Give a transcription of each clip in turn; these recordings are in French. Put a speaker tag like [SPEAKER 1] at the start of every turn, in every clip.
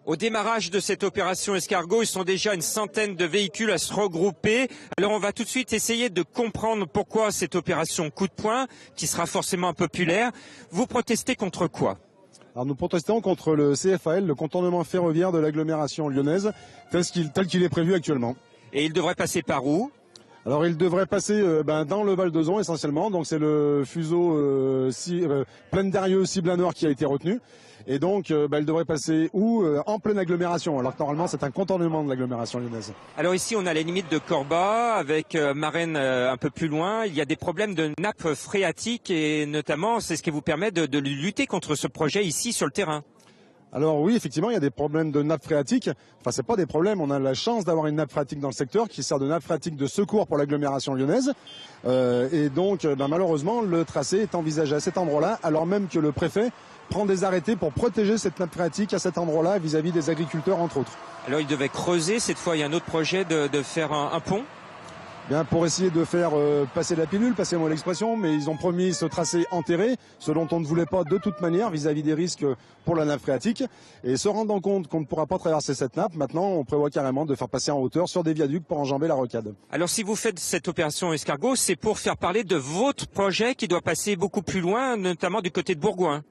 [SPEAKER 1] Au démarrage de cette opération escargot, ils sont déjà une centaine de véhicules à se regrouper. Alors on va tout de suite essayer de comprendre pourquoi cette opération coup de poing, qui sera forcément impopulaire. Vous protestez contre quoi ?
[SPEAKER 2] Alors nous protestons contre le CFAL, le contournement ferroviaire de l'agglomération lyonnaise, tel qu'il est prévu actuellement.
[SPEAKER 1] Et il devrait passer par où ?
[SPEAKER 2] Alors il devrait passer dans le Val d'Ozon essentiellement, donc c'est le fuseau Plaine d'Arieux Cible-Nord qui a été retenu. Et donc il devrait passer en pleine agglomération, alors que normalement c'est un contournement de l'agglomération lyonnaise.
[SPEAKER 1] Alors ici on a les limites de Corba, avec Marennes un peu plus loin. Il y a des problèmes de nappes phréatiques et notamment c'est ce qui vous permet de lutter contre ce projet ici sur le terrain.
[SPEAKER 2] Alors oui, effectivement, il y a des problèmes de nappe phréatique. Enfin, c'est pas des problèmes. On a la chance d'avoir une nappe phréatique dans le secteur qui sert de nappe phréatique de secours pour l'agglomération lyonnaise. Et donc, malheureusement, le tracé est envisagé à cet endroit-là, alors même que le préfet prend des arrêtés pour protéger cette nappe phréatique à cet endroit-là vis-à-vis des agriculteurs, entre autres.
[SPEAKER 1] Alors, il devait creuser. Cette fois, il y a un autre projet de faire un pont.
[SPEAKER 2] Bien, pour essayer de faire passer la pilule, passez-moi l'expression, mais ils ont promis ce tracé enterré, ce dont on ne voulait pas de toute manière vis-à-vis des risques pour la nappe phréatique. Et se rendant compte qu'on ne pourra pas traverser cette nappe, maintenant on prévoit carrément de faire passer en hauteur sur des viaducs pour enjamber la rocade.
[SPEAKER 1] Alors si vous faites cette opération escargot, c'est pour faire parler de votre projet qui doit passer beaucoup plus loin, notamment du côté de Bourgoin.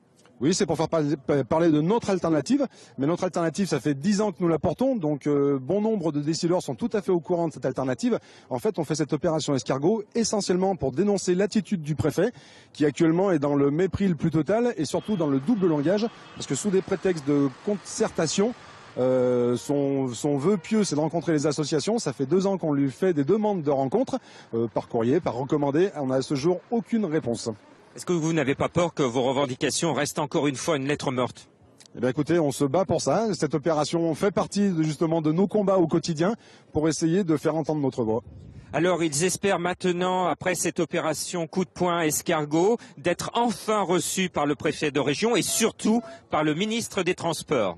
[SPEAKER 2] Oui, c'est pour faire parler de notre alternative. Mais notre alternative, ça fait 10 ans que nous la portons. Donc, bon nombre de décideurs sont tout à fait au courant de cette alternative. En fait, on fait cette opération escargot essentiellement pour dénoncer l'attitude du préfet, qui actuellement est dans le mépris le plus total et surtout dans le double langage. Parce que sous des prétextes de concertation, son vœu pieux, c'est de rencontrer les associations. Ça fait 2 ans qu'on lui fait des demandes de rencontres, par courrier, par recommandé. On n'a à ce jour aucune réponse.
[SPEAKER 1] Est-ce que vous n'avez pas peur que vos revendications restent encore une fois une lettre morte ?
[SPEAKER 2] Eh bien écoutez, on se bat pour ça. Cette opération fait partie justement de nos combats au quotidien pour essayer de faire entendre notre voix.
[SPEAKER 1] Alors ils espèrent maintenant, après cette opération coup de poing escargot, d'être enfin reçus par le préfet de région et surtout par le ministre des Transports.